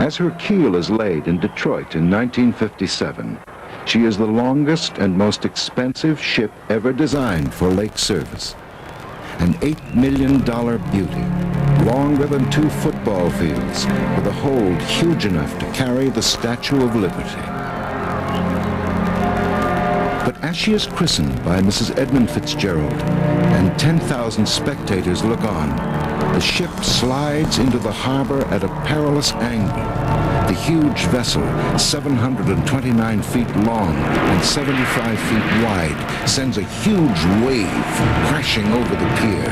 As her keel is laid in Detroit in 1957, she is the longest and most expensive ship ever designed for lake service. An $8 million beauty, longer than 2 football fields, with a hold huge enough to carry the Statue of Liberty. But as she is christened by Mrs. Edmond Fitzgerald, and 10,000 spectators look on, the ship slides into the harbor at a perilous angle. The huge vessel, 729 feet long and 75 feet wide, sends a huge wave crashing over the pier.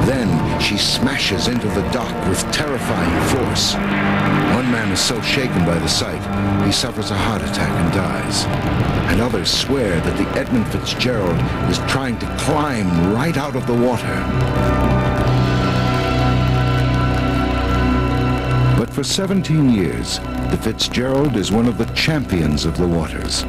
Then she smashes into the dock with terrifying force. One man is so shaken by the sight, he suffers a heart attack and dies. And others swear that the Edmond Fitzgerald is trying to climb right out of the water. But for 17 years, the Fitzgerald is one of the champions of the waters.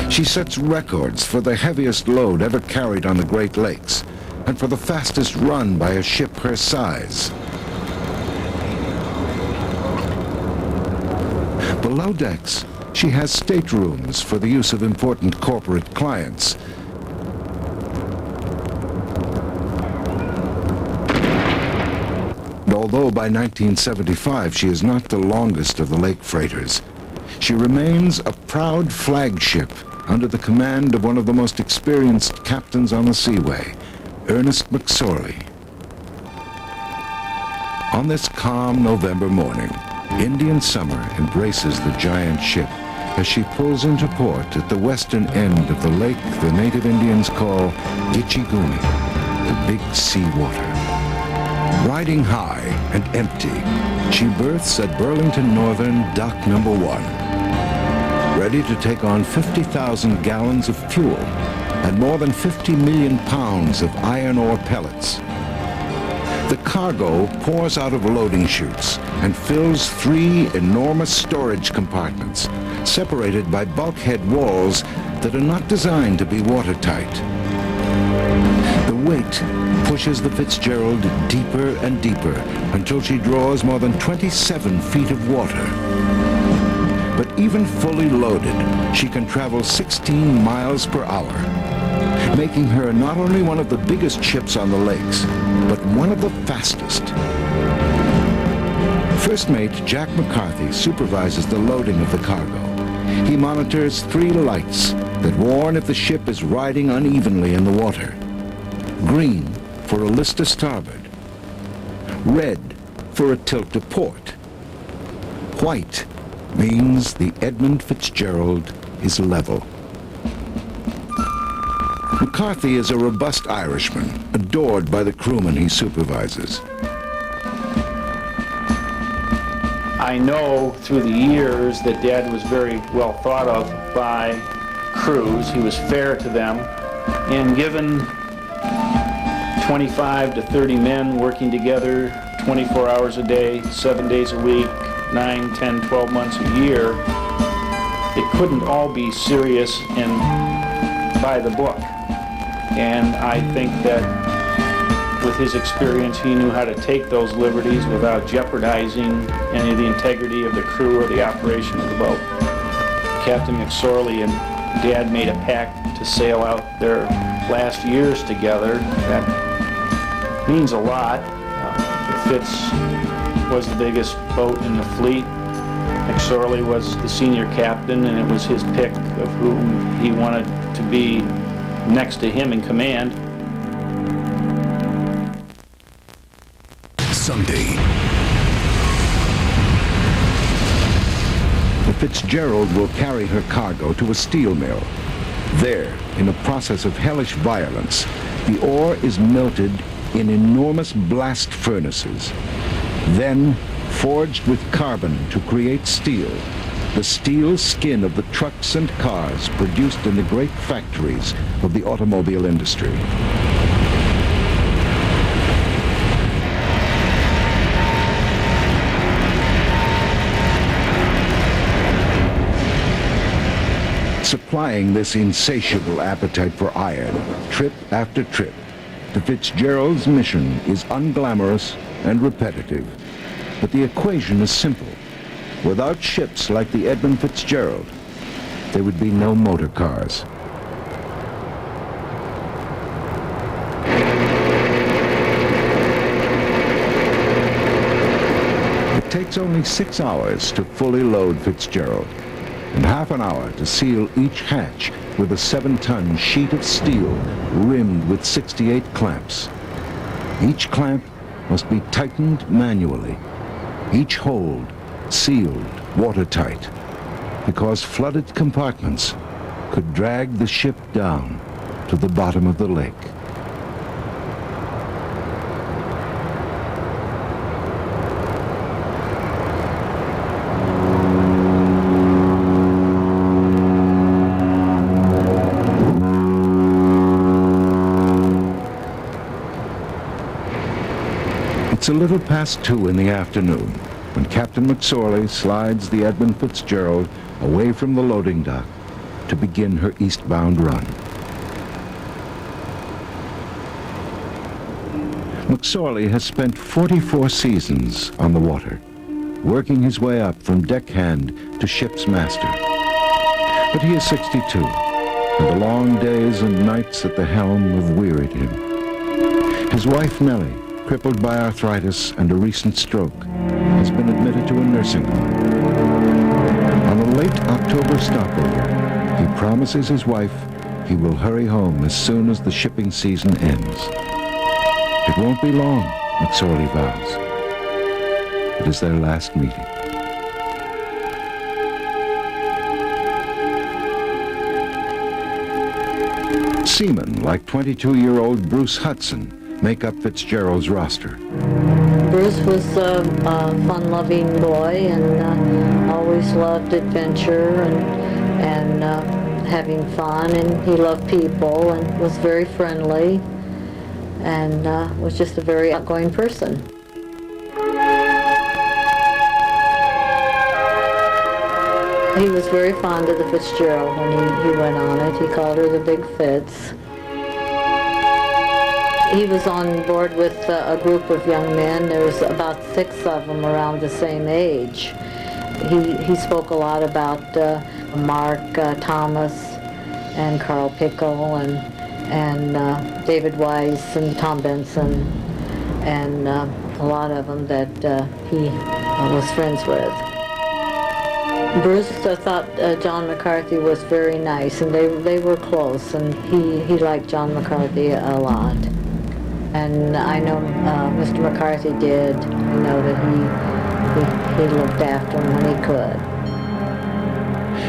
She sets records for the heaviest load ever carried on the Great Lakes, and for the fastest run by a ship her size. Below decks, she has staterooms for the use of important corporate clients. Although by 1975 she is not the longest of the lake freighters, she remains a proud flagship under the command of one of the most experienced captains on the seaway, Ernest McSorley. On this calm November morning, Indian summer embraces the giant ship as she pulls into port at the western end of the lake the native Indians call Gitchigumi, the big sea water. Riding high and empty, she berths at Burlington Northern Dock Number 1, ready to take on 50,000 gallons of fuel and more than 50 million pounds of iron ore pellets. The cargo pours out of loading chutes and fills 3 enormous storage compartments, separated by bulkhead walls that are not designed to be watertight. The weight pushes the Fitzgerald deeper and deeper until she draws more than 27 feet of water. But even fully loaded, she can travel 16 miles per hour, making her not only one of the biggest ships on the lakes, but one of the fastest. First mate Jack McCarthy supervises the loading of the cargo. He monitors 3 lights that warn if the ship is riding unevenly in the water. Green for a list to starboard. Red for a tilt to port. White means the Edmond Fitzgerald is level. McCarthy is a robust Irishman, adored by the crewmen he supervises. I know through the years that Dad was very well thought of by crews. He was fair to them, and given 25 to 30 men working together 24 hours a day, 7 days a week, 9, 10, 12 months a year, it couldn't all be serious and by the book. And I think that with his experience, he knew how to take those liberties without jeopardizing any of the integrity of the crew or the operation of the boat. Captain McSorley and Dad made a pact to sail out their last years together. That means a lot. The Fitz was the biggest boat in the fleet. McSorley was the senior captain, and it was his pick of whom he wanted to be next to him in command. Someday, the Fitzgerald will carry her cargo to a steel mill. There, in a process of hellish violence, the ore is melted in enormous blast furnaces, then forged with carbon to create steel, the steel skin of the trucks and cars produced in the great factories of the automobile industry. Supplying this insatiable appetite for iron, trip after trip, the Fitzgerald's mission is unglamorous and repetitive, but the equation is simple. Without ships like the Edmond Fitzgerald, there would be no motor cars. It takes only 6 hours to fully load Fitzgerald, and half an hour to seal each hatch with a 7-ton sheet of steel rimmed with 68 clamps. Each clamp must be tightened manually, each hold sealed watertight, because flooded compartments could drag the ship down to the bottom of the lake. It's a little past 2 in the afternoon when Captain McSorley slides the Edmond Fitzgerald away from the loading dock to begin her eastbound run. McSorley has spent 44 seasons on the water, working his way up from deckhand to ship's master. But he is 62, and the long days and nights at the helm have wearied him. His wife, Nellie, crippled by arthritis and a recent stroke, has been admitted to a nursing home. On a late October stopover, he promises his wife he will hurry home as soon as the shipping season ends. It won't be long, McSorley vows. It is their last meeting. Seamen like 22-year-old Bruce Hudson make up Fitzgerald's roster. Bruce was a fun-loving boy and always loved adventure and having fun, and he loved people and was very friendly and was just a very outgoing person. He was very fond of the Fitzgerald when he went on it. He called her the Big Fitz. He was on board with a group of young men. There was about 6 of them around the same age. He spoke a lot about Mark Thomas and Carl Pickle and David Weiss and Tom Benson and a lot of them that he was friends with. Bruce thought John McCarthy was very nice, and they were close, and he liked John McCarthy a lot. And I know Mr. McCarthy did. I know that he looked after him when he could.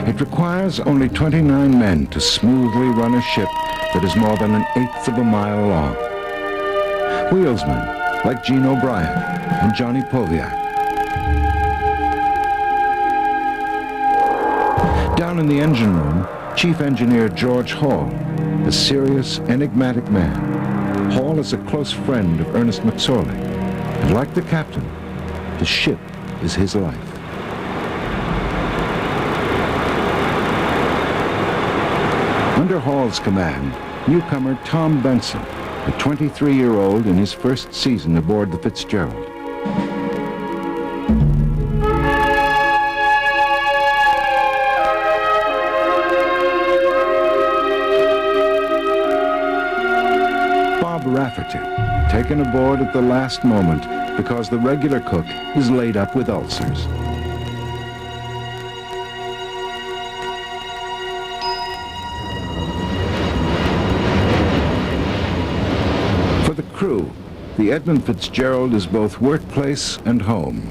It requires only 29 men to smoothly run a ship that is more than 1/8 of a mile long. Wheelsmen like Gene O'Brien and Johnny Poviak. Down in the engine room, Chief Engineer George Hall, a serious, enigmatic man. Hall is a close friend of Ernest McSorley, and like the captain, the ship is his life. Under Hall's command, newcomer Tom Benson, a 23-year-old in his first season aboard the Fitzgerald. Rafferty, taken aboard at the last moment because the regular cook is laid up with ulcers. For the crew, the Edmond Fitzgerald is both workplace and home.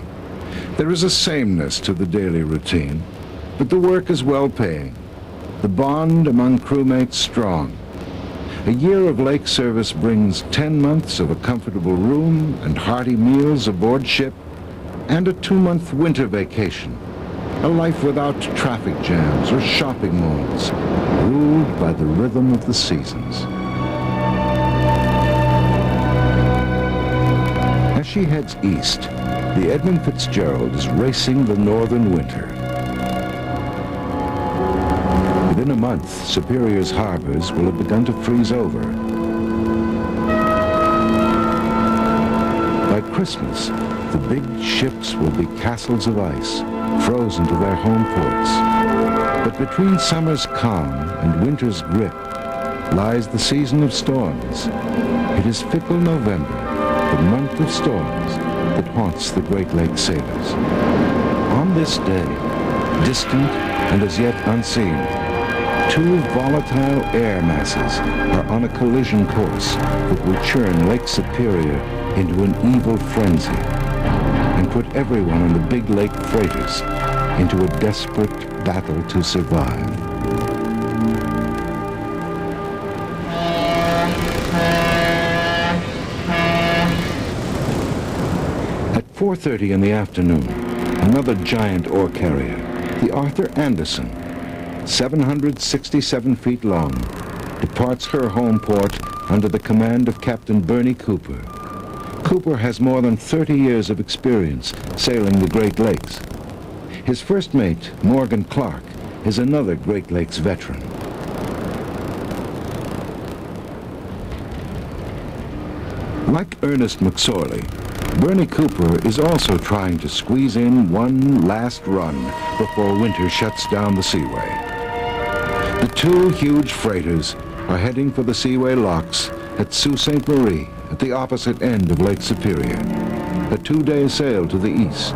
There is a sameness to the daily routine, but the work is well-paying, the bond among crewmates strong. A year of lake service brings 10 months of a comfortable room and hearty meals aboard ship, and a 2-month winter vacation. A life without traffic jams or shopping malls, ruled by the rhythm of the seasons. As she heads east, the Edmond Fitzgerald is racing the northern winter. Within a month, Superior's harbors will have begun to freeze over. By Christmas, the big ships will be castles of ice, frozen to their home ports. But between summer's calm and winter's grip lies the season of storms. It is fickle November, the month of storms, that haunts the Great Lakes sailors. On this day, distant and as yet unseen, two volatile air masses are on a collision course that will churn Lake Superior into an evil frenzy and put everyone on the big lake freighters into a desperate battle to survive. At 4:30 in the afternoon, another giant ore carrier, the Arthur Anderson, 767 feet long, departs her home port under the command of Captain Bernie Cooper. Cooper has more than 30 years of experience sailing the Great Lakes. His first mate, Morgan Clark, is another Great Lakes veteran. Like Ernest McSorley, Bernie Cooper is also trying to squeeze in one last run before winter shuts down the seaway. The two huge freighters are heading for the seaway locks at Sault Ste. Marie at the opposite end of Lake Superior, a 2-day sail to the east.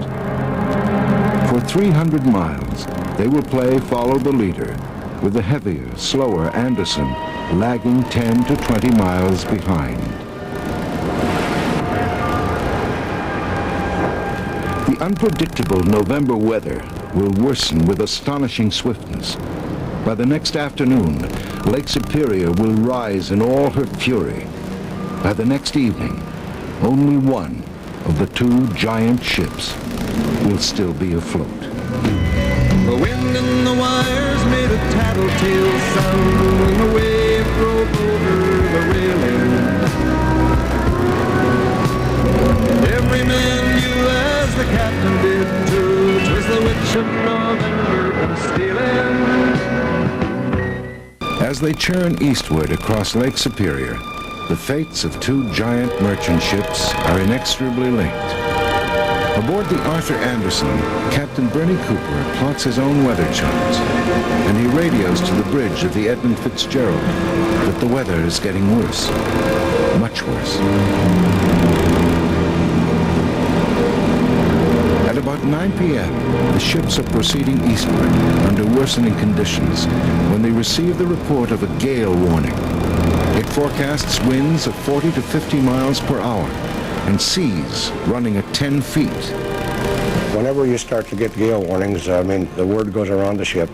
For 300 miles, they will play follow the leader, with the heavier, slower Anderson lagging 10 to 20 miles behind. The unpredictable November weather will worsen with astonishing swiftness. By the next afternoon, Lake Superior will rise in all her fury. By the next evening, only one of the two giant ships will still be afloat. The wind and the wires made a tattletale sound when the wave broke over the railing. Every man knew, as the captain did too, 'twas the witch of November come stealing. As they churn eastward across Lake Superior, the fates of two giant merchant ships are inexorably linked. Aboard the Arthur Anderson, Captain Bernie Cooper plots his own weather charts, and he radios to the bridge of the Edmond Fitzgerald that the weather is getting worse, much worse. At about 9 p.m., the ships are proceeding eastward under worsening conditions when they receive the report of a gale warning. It forecasts winds of 40 to 50 miles per hour and seas running at 10 feet. Whenever you start to get gale warnings, the word goes around the ship.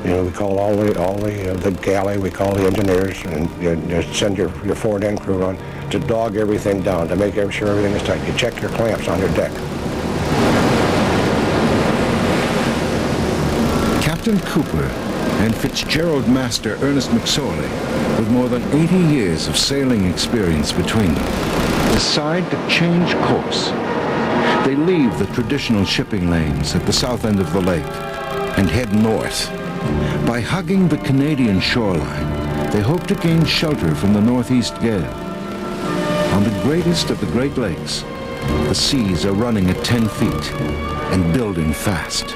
You know, we call the galley, we call the engineers, and you send your forward end crew on to dog everything down, to make sure everything is tight. You check your clamps on your deck. Captain Cooper and Fitzgerald master Ernest McSorley, with more than 80 years of sailing experience between them, decide to change course. They leave the traditional shipping lanes at the south end of the lake and head north. By hugging the Canadian shoreline, they hope to gain shelter from the northeast gale. On the greatest of the Great Lakes, the seas are running at 10 feet and building fast.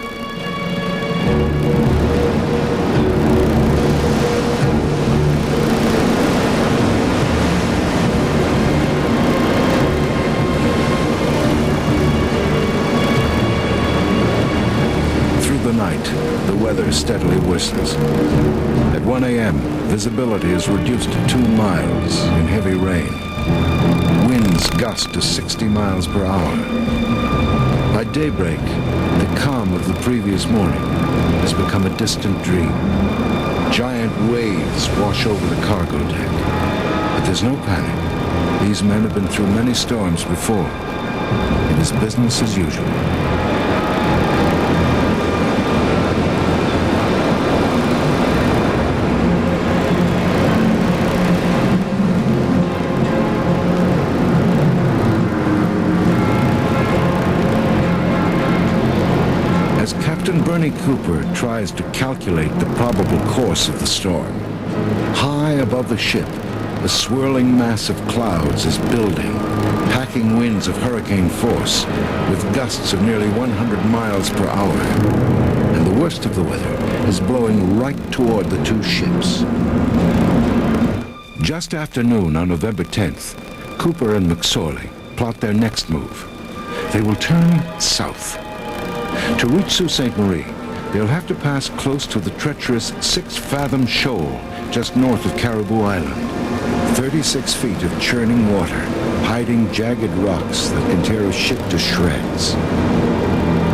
The weather steadily worsens. At 1 a.m., visibility is reduced to 2 miles in heavy rain. Winds gust to 60 miles per hour. By daybreak, the calm of the previous morning has become a distant dream. Giant waves wash over the cargo deck. But there's no panic. These men have been through many storms before. It is business as usual. Captain Bernie Cooper tries to calculate the probable course of the storm. High above the ship, a swirling mass of clouds is building, hacking winds of hurricane force, with gusts of nearly 100 miles per hour. And the worst of the weather is blowing right toward the two ships. Just after noon on November 10th, Cooper and McSorley plot their next move. They will turn south. To reach Sault Ste. Marie, they'll have to pass close to the treacherous 6-fathom shoal just north of Caribou Island. 36 feet of churning water, hiding jagged rocks that can tear a ship to shreds.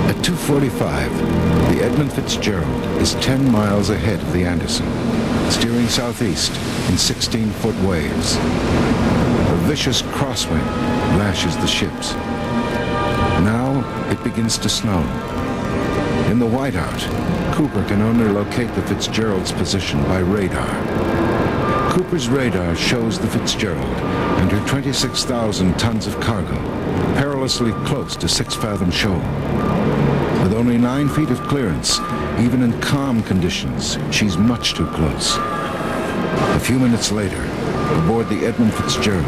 At 2:45, the Edmond Fitzgerald is 10 miles ahead of the Anderson, steering southeast in 16-foot waves. A vicious crosswind lashes the ships. Now it begins to snow. In the whiteout, Cooper can only locate the Fitzgerald's position by radar. Cooper's radar shows the Fitzgerald and her 26,000 tons of cargo perilously close to 6-fathom shoal. With only 9 feet of clearance, even in calm conditions, she's much too close. A few minutes later, aboard the Edmond Fitzgerald,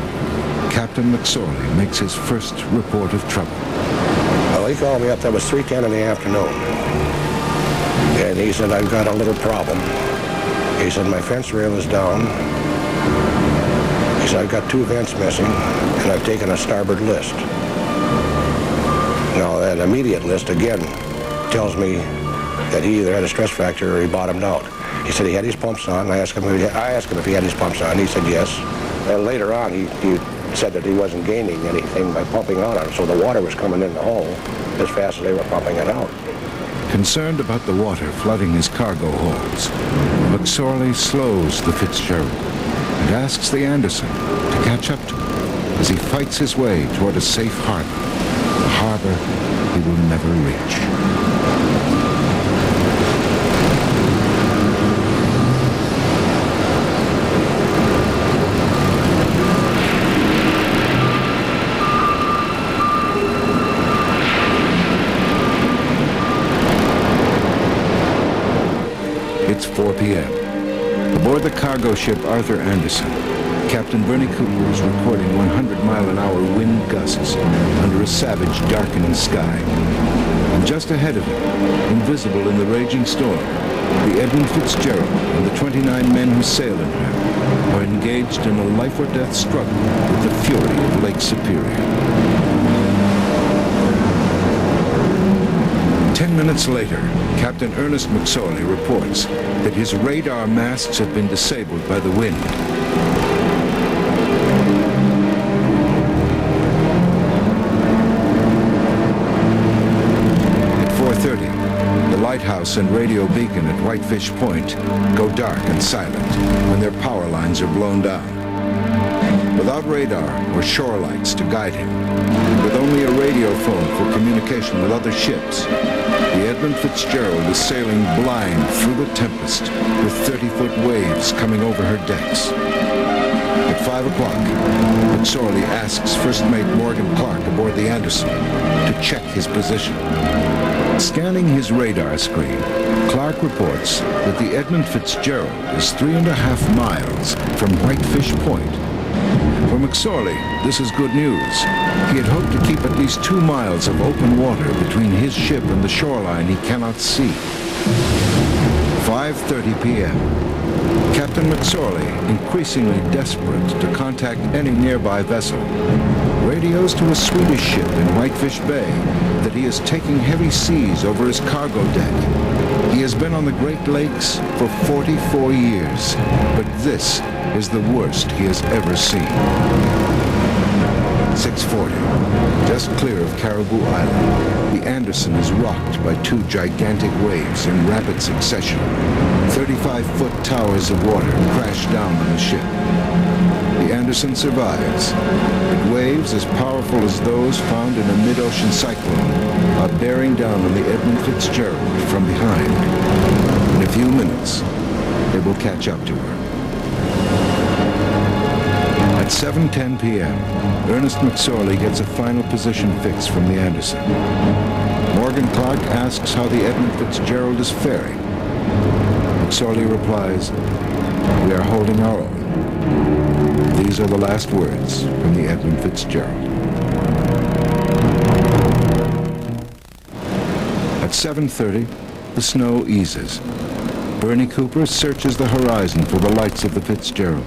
Captain McSorley makes his first report of trouble. Well, he called me up. That was 3:10 in the afternoon. And he said, I've got a little problem. He said, my fence rail is down. He said, I've got 2 vents missing, and I've taken a starboard list. Now, that immediate list, again, tells me that he either had a stress fracture or he bottomed out. He said he had his pumps on. I asked him if he had his pumps on. He said yes. And later on, he said that he wasn't gaining anything by pumping out on it, so the water was coming in the hull as fast as they were pumping it out. Concerned about the water flooding his cargo holds, McSorley slows the Fitzgerald and asks the Anderson to catch up to him as he fights his way toward a safe harbor, a harbor he will never reach. It's 4 p.m. Aboard the cargo ship Arthur Anderson, Captain Bernie Cooper is recording 100-mile-an-hour wind gusts under a savage, darkening sky. And just ahead of him, invisible in the raging storm, the Edmond Fitzgerald and the 29 men who sail in her are engaged in a life-or-death struggle with the fury of Lake Superior. 10 minutes later, Captain Ernest McSorley reports that his radar masts have been disabled by the wind. At 4:30, the lighthouse and radio beacon at Whitefish Point go dark and silent when their power lines are blown down. Without radar or shore lights to guide him, with only a radio phone for communication with other ships, the Edmond Fitzgerald is sailing blind through the tempest with 30-foot waves coming over her decks. At 5 o'clock, McSorley asks First Mate Morgan Clark aboard the Anderson to check his position. Scanning his radar screen, Clark reports that the Edmond Fitzgerald is 3.5 miles from Whitefish Point. For McSorley, this is good news. He had hoped to keep at least 2 miles of open water between his ship and the shoreline he cannot see. 5:30 p.m. Captain McSorley, increasingly desperate to contact any nearby vessel, radios to a Swedish ship in Whitefish Bay that he is taking heavy seas over his cargo deck. He has been on the Great Lakes for 44 years, but this is the worst he has ever seen. 6:40, just clear of Caribou Island, the Anderson is rocked by 2 gigantic waves in rapid succession. 35-foot towers of water crash down on the ship. The Anderson survives, but waves as powerful as those found in a mid-ocean cyclone are bearing down on the Edmond Fitzgerald from behind. In a few minutes, they will catch up to her. At 7:10 p.m., Ernest McSorley gets a final position fix from the Anderson. Morgan Clark asks how the Edmond Fitzgerald is faring. McSorley replies, "We are holding our own." These are the last words from the Edmond Fitzgerald. At 7:30, the snow eases. Bernie Cooper searches the horizon for the lights of the Fitzgerald.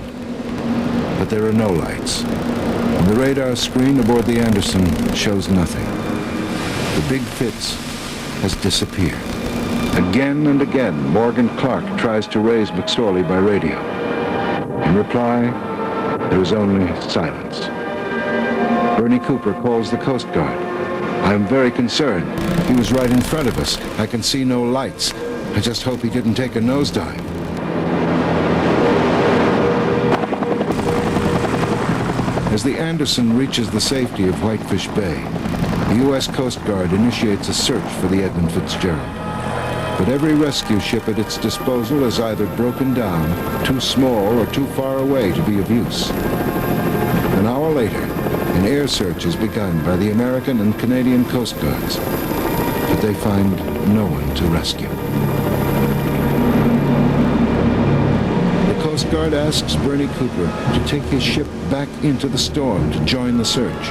But there are no lights. And the radar screen aboard the Anderson shows nothing. The Big Fitz has disappeared. Again and again, Morgan Clark tries to raise McSorley by radio. In reply, there is only silence. Bernie Cooper calls the Coast Guard. I'm very concerned. He was right in front of us. I can see no lights. I just hope he didn't take a nosedive. As the Anderson reaches the safety of Whitefish Bay, the U.S. Coast Guard initiates a search for the Edmond Fitzgerald. But every rescue ship at its disposal is either broken down, too small, or too far away to be of use. An hour later, an air search is begun by the American and Canadian Coast Guards, but they find no one to rescue. The Coast Guard asks Bernie Cooper to take his ship back into the storm to join the search.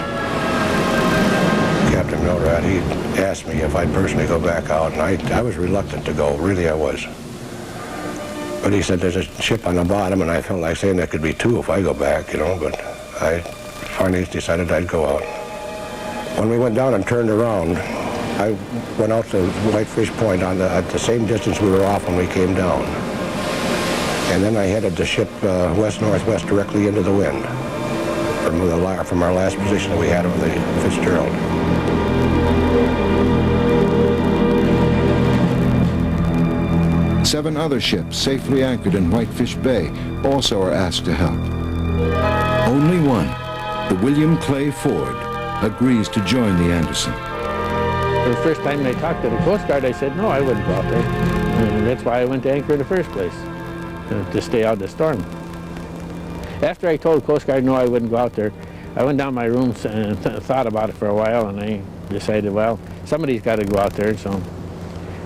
Captain Milrad, he asked me if I'd personally go back out, and I was reluctant to go. Really, I was. But he said there's a ship on the bottom, and I felt like saying there could be two if I go back, you know, but I finally decided I'd go out. When we went down and turned around, I went out to Whitefish Point at the same distance we were off when we came down. And then I headed the ship west-northwest directly into the wind from our last position that we had of the Fitzgerald. Seven other ships safely anchored in Whitefish Bay also are asked to help. Only one, the William Clay Ford, agrees to join the Anderson. The first time I talked to the Coast Guard, I said, no, I wouldn't go out there. And that's why I went to anchor in the first place, to stay out of the storm. After I told the Coast Guard, no, I wouldn't go out there, I went down my rooms and thought about it for a while, and I decided, well, somebody's got to go out there, so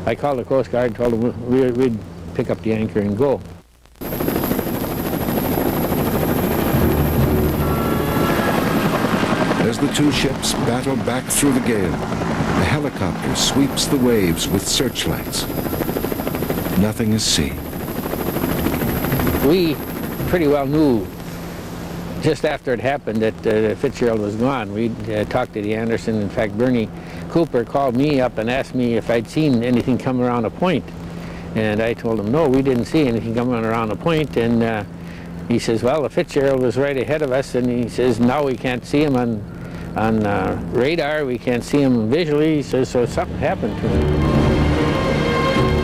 I called the Coast Guard and told them we'd pick up the anchor and go. As the two ships battle back through the gale, a helicopter sweeps the waves with searchlights. Nothing is seen. We pretty well knew just after it happened that Fitzgerald was gone. We talked to the Anderson. In fact, Bernie Cooper called me up and asked me if I'd seen anything come around a point. And I told him, no, we didn't see anything coming around a point. And he says, well, the Fitzgerald was right ahead of us. And he says, now we can't see him on radar. We can't see him visually. He says, so something happened to him.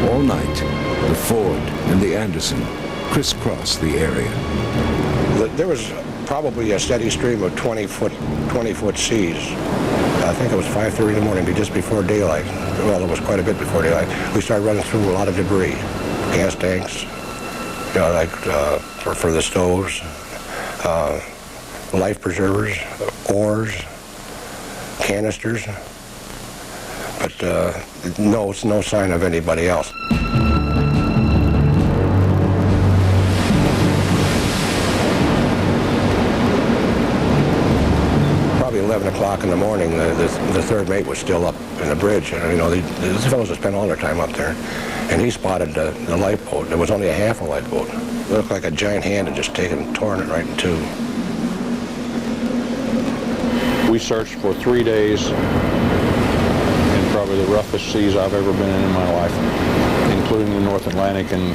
All night, the Ford and the Anderson crisscross the area. There was probably a steady stream of 20-foot seas. I think it was 5:30 in the morning, just before daylight. Well, it was quite a bit before daylight. We started running through a lot of debris, gas tanks, you know, like for the stoves, life preservers, oars, canisters, but no sign of anybody else. Probably 11 o'clock in the morning, the third mate was still up in the bridge. And, you know, these fellows had spent all their time up there. And he spotted the lifeboat. It was only a half a lifeboat. It looked like a giant hand had just torn it right in two. We searched for 3 days in probably the roughest seas I've ever been in my life, including the North Atlantic and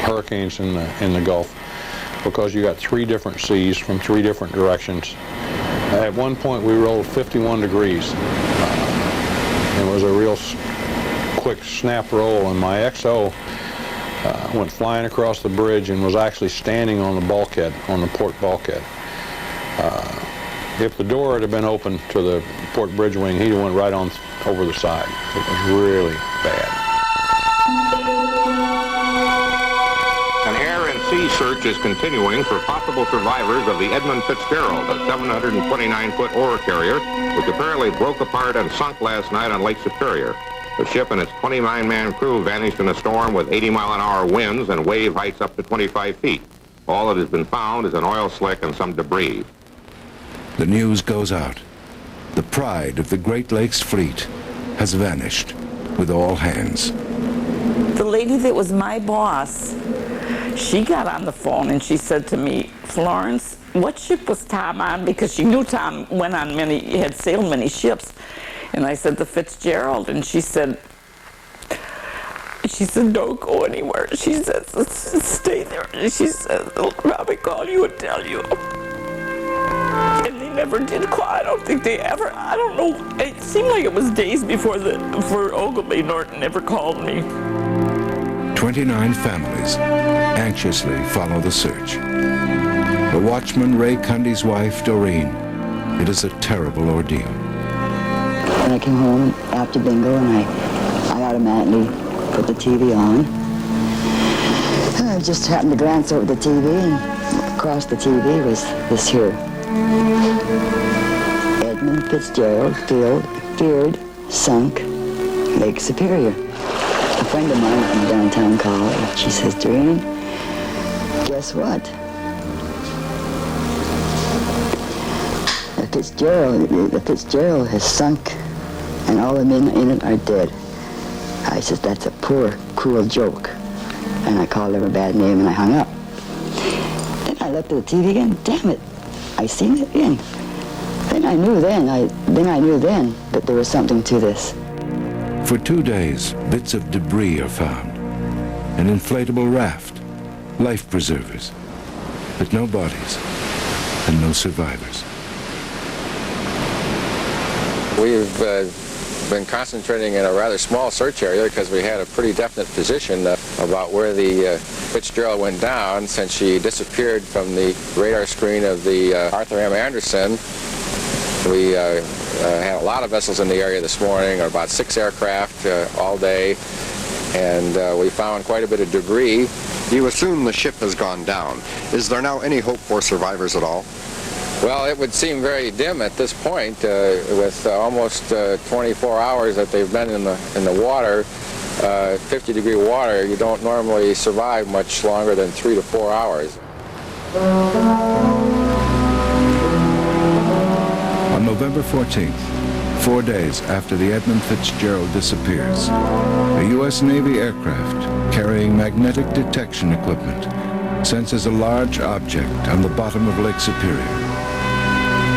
hurricanes in the Gulf, because you got 3 different seas from 3 different directions. At one point we rolled 51 degrees. It was a real quick snap roll, and my XO went flying across the bridge and was actually standing on the bulkhead, on the port bulkhead. If the door had been open to the port bridge wing, he'd have went right on over the side. It was really bad. An air and sea search is continuing for possible survivors of the Edmond Fitzgerald, a 729-foot ore carrier, which apparently broke apart and sunk last night on Lake Superior. The ship and its 29-man crew vanished in a storm with 80-mile-an-hour winds and wave heights up to 25 feet. All that has been found is an oil slick and some debris. The news goes out. The pride of the Great Lakes Fleet has vanished with all hands. The lady that was my boss, she got on the phone and she said to me, Florence, what ship was Tom on? Because she knew Tom had sailed many ships. And I said, the Fitzgerald. And she said, don't go anywhere. She said, stay there. And she said, they'll probably call you and tell you. And they never did call. I don't think they ever, I don't know. It seemed like it was days before Ogilvy Norton ever called me. 29 families anxiously follow the search. The watchman, Ray Cundy's wife, Doreen, it is a terrible ordeal. When I came home after bingo, and I automatically put the TV on. And I just happened to glance over the TV, and across the TV was this here. Edmond Fitzgerald, feared, sunk, Lake Superior. A friend of mine from downtown called, and she says, Doreen, guess what? The Fitzgerald has sunk, and all the men in it are dead. I says, that's a poor, cruel joke. And I called her a bad name, and I hung up. Then I looked at the TV again. Damn it, I seen it again. Then I knew that there was something to this. For 2 days, bits of debris are found. An inflatable raft, life preservers, but no bodies and no survivors. We've been concentrating in a rather small search area because we had a pretty definite position about where the Fitzgerald went down since she disappeared from the radar screen of the Arthur M. Anderson. We had a lot of vessels in the area this morning, about 6 aircraft all day, and we found quite a bit of debris. You assume the ship has gone down. Is there now any hope for survivors at all? Well, it would seem very dim at this point, with almost 24 hours that they've been in the water, 50-degree water. You don't normally survive much longer than 3 to 4 hours. On November 14th, 4 days after the Edmond Fitzgerald disappears, a U.S. Navy aircraft carrying magnetic detection equipment senses a large object on the bottom of Lake Superior.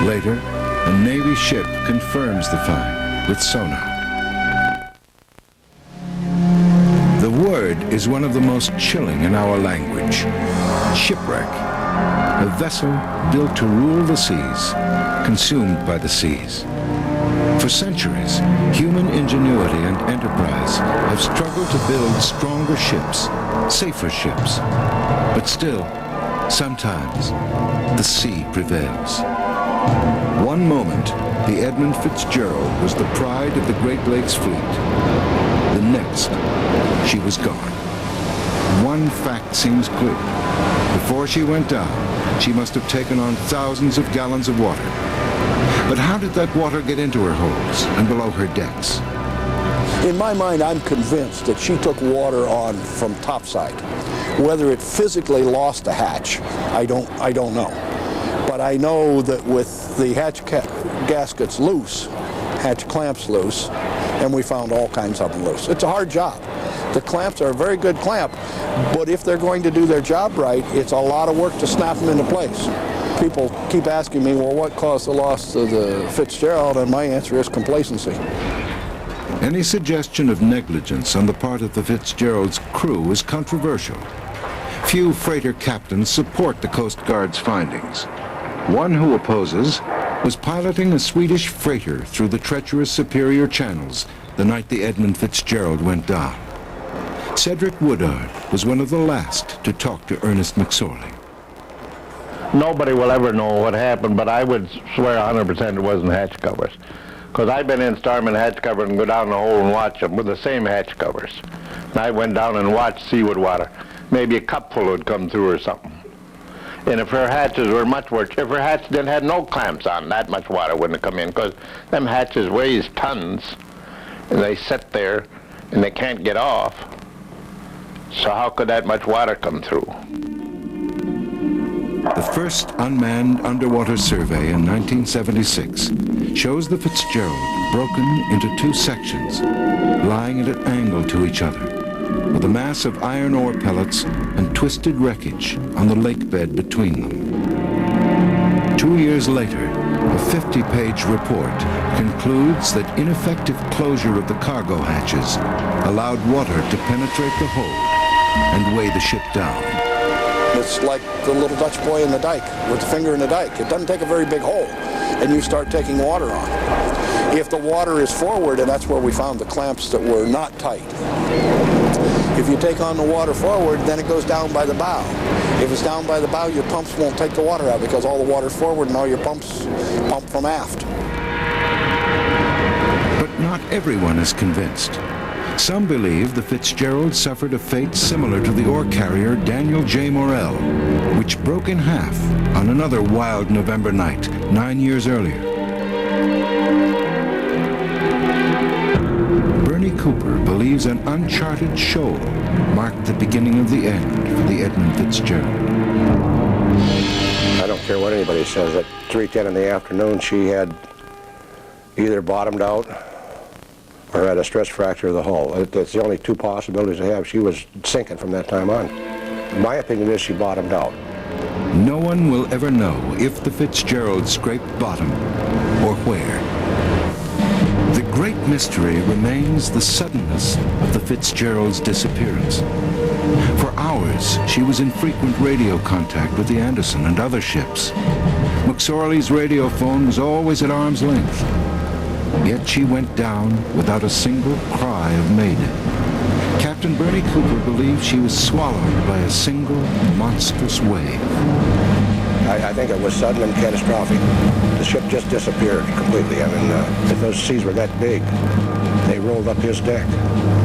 Later, a Navy ship confirms the find with sonar. The word is one of the most chilling in our language. Shipwreck. A vessel built to rule the seas, consumed by the seas. For centuries, human ingenuity and enterprise have struggled to build stronger ships, safer ships. But still, sometimes, the sea prevails. One moment, the Edmond Fitzgerald was the pride of the Great Lakes fleet. The next, she was gone. One fact seems clear. Before she went down, she must have taken on thousands of gallons of water. But how did that water get into her holds and below her decks? In my mind, I'm convinced that she took water on from topside. Whether it physically lost a hatch, I don't know. But I know that with the hatch gaskets loose, hatch clamps loose, and we found all kinds of them loose. It's a hard job. The clamps are a very good clamp, but if they're going to do their job right, it's a lot of work to snap them into place. People keep asking me, well, what caused the loss of the Fitzgerald? And my answer is complacency. Any suggestion of negligence on the part of the Fitzgerald's crew is controversial. Few freighter captains support the Coast Guard's findings. One who opposes was piloting a Swedish freighter through the treacherous Superior channels the night the Edmond Fitzgerald went down. Cedric Woodard was one of the last to talk to Ernest McSorley. Nobody will ever know what happened, but I would swear 100% it wasn't hatch covers. Because I've been in starman hatch cover and go down the hole and watch them with the same hatch covers. And I went down and watched seawood water. Maybe a cupful would come through or something. And if her hatches were much worse, if her hatch didn't have no clamps on, that much water wouldn't have come in, because them hatches weighs tons, and they sit there, and they can't get off. So how could that much water come through? The first unmanned underwater survey in 1976 shows the Fitzgerald broken into two sections, lying at an angle to each other, with a mass of iron ore pellets and twisted wreckage on the lake bed between them. 2 years later, a 50-page report concludes that ineffective closure of the cargo hatches allowed water to penetrate the hold and weigh the ship down. It's like the little Dutch boy in the dike with the finger in the dike. It doesn't take a very big hole, and you start taking water on. If the water is forward, and that's where we found the clamps that were not tight. If you take on the water forward, then it goes down by the bow. If it's down by the bow, your pumps won't take the water out because all the water's forward and all your pumps pump from aft. But not everyone is convinced. Some believe the Fitzgerald suffered a fate similar to the ore carrier Daniel J. Morrell, which broke in half on another wild November night 9 years earlier. Bernie Cooper believes an uncharted shoal marked the beginning of the end for the Edmond Fitzgerald. I don't care what anybody says. At 3:10 in the afternoon, she had either bottomed out or had a stress fracture of the hull. That's the only two possibilities I have. She was sinking from that time on. My opinion is she bottomed out. No one will ever know if the Fitzgerald scraped bottom or where. The great mystery remains the suddenness of the Fitzgerald's disappearance. For hours, she was in frequent radio contact with the Anderson and other ships. McSorley's radio phone was always at arm's length. Yet she went down without a single cry of mayday. Captain Bernie Cooper believes she was swallowed by a single monstrous wave. I think it was sudden and catastrophic. The ship just disappeared completely. I mean, if those seas were that big, they rolled up his deck,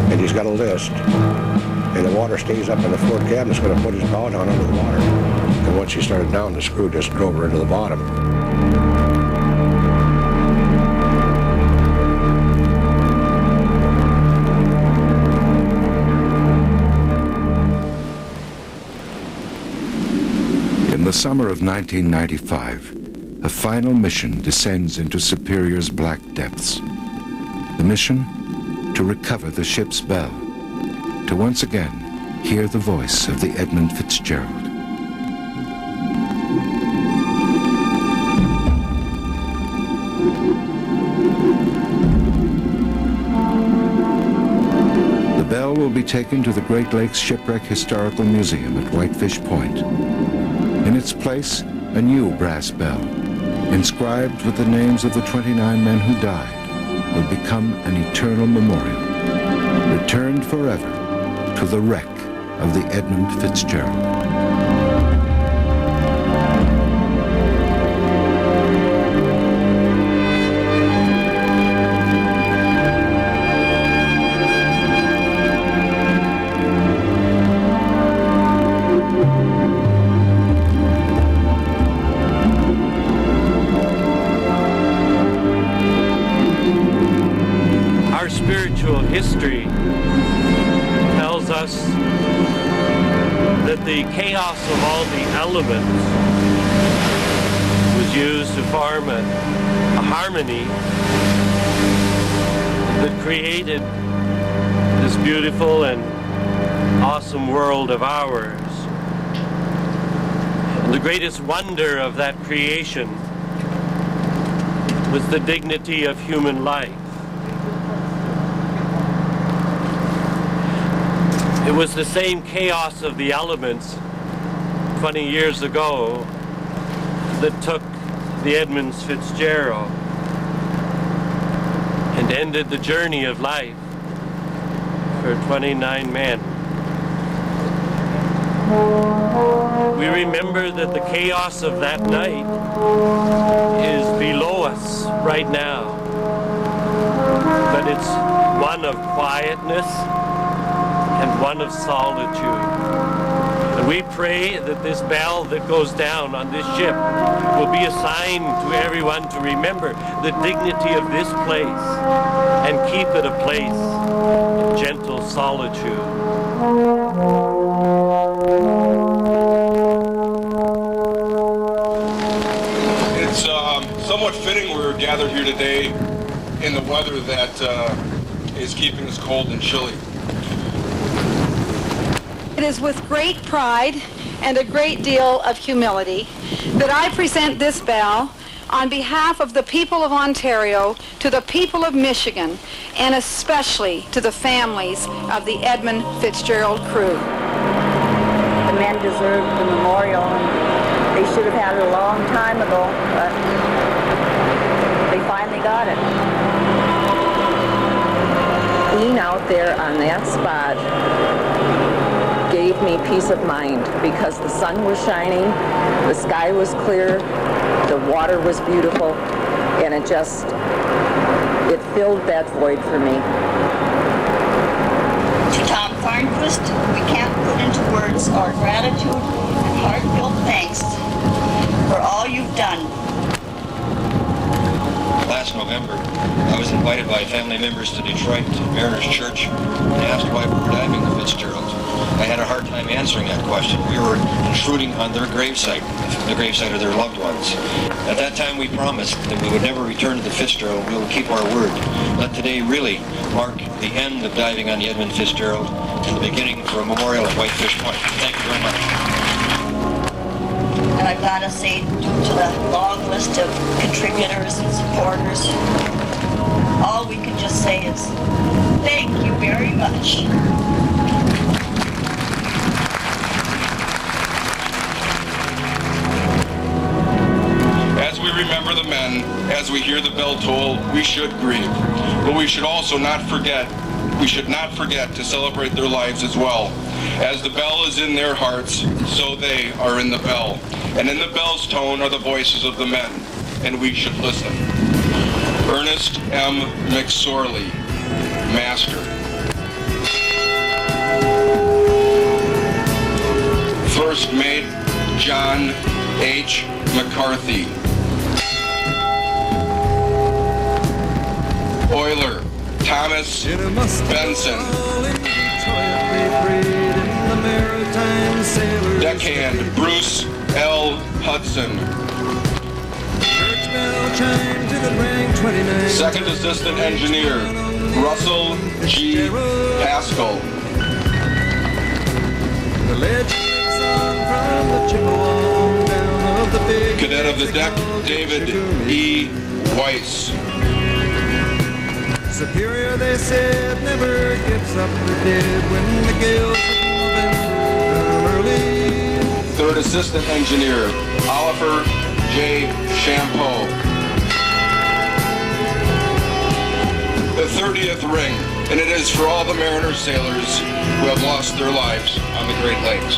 and he's got a list, and the water stays up in the forward cabin. It's going to put his bow down under the water. And once she started down, the screw just drove her into the bottom. In the summer of 1995, a final mission descends into Superior's black depths. The mission? To recover the ship's bell, to once again hear the voice of the Edmond Fitzgerald. The bell will be taken to the Great Lakes Shipwreck Historical Museum at Whitefish Point. In its place, a new brass bell, inscribed with the names of the 29 men who died, will become an eternal memorial, returned forever to the wreck of the Edmond Fitzgerald. History tells us that the chaos of all the elements was used to form a harmony that created this beautiful and awesome world of ours. And the greatest wonder of that creation was the dignity of human life. It was the same chaos of the elements 20 years ago that took the Edmond Fitzgerald and ended the journey of life for 29 men. We remember that the chaos of that night is below us right now, but it's one of quietness and one of solitude. And we pray that this bell that goes down on this ship will be a sign to everyone to remember the dignity of this place and keep it a place of gentle solitude. It's somewhat fitting we're we're gathered here today in the weather that is keeping us cold and chilly. It is with great pride and a great deal of humility that I present this bell on behalf of the people of Ontario to the people of Michigan, and especially to the families of the Edmond Fitzgerald crew. The men deserve the memorial, and they should have had it a long time ago, but they finally got it. Being out there on that spot gave me peace of mind because the sun was shining, the sky was clear, the water was beautiful, and it filled that void for me. To Tom Farnquist, we can't put into words our gratitude and heartfelt thanks for all you've done. Last November, I was invited by family members to Detroit to Mariners Church and asked why we were diving the Fitzgeralds. I had a hard time answering that question. We were intruding on their gravesite, the gravesite of their loved ones. At that time, we promised that we would never return to the Fitzgerald. We will keep our word. Let today really mark the end of diving on the Edmond Fitzgerald and the beginning for a memorial at Whitefish Point. Thank you very much. And I've got to say, due to the long list of contributors and supporters, all we can just say is, thank you very much. As we remember the men, as we hear the bell toll, we should grieve. But we should also not forget to celebrate their lives as well. As the bell is in their hearts, so they are in the bell. And in the bell's tone are the voices of the men, and we should listen. Ernest M. McSorley, Master. First Mate, John H. McCarthy. Oiler, Thomas Benson. Deckhand, Bruce L. Hudson. Second Assistant Engineer, Russell G. Haskell. Cadet of the Deck, David E. Weiss. Superior, they said, never gives up the dead when the gales come early. Third Assistant Engineer, Oliver J. Champeau. The 30th ring, and it is for all the mariner sailors who have lost their lives on the Great Lakes.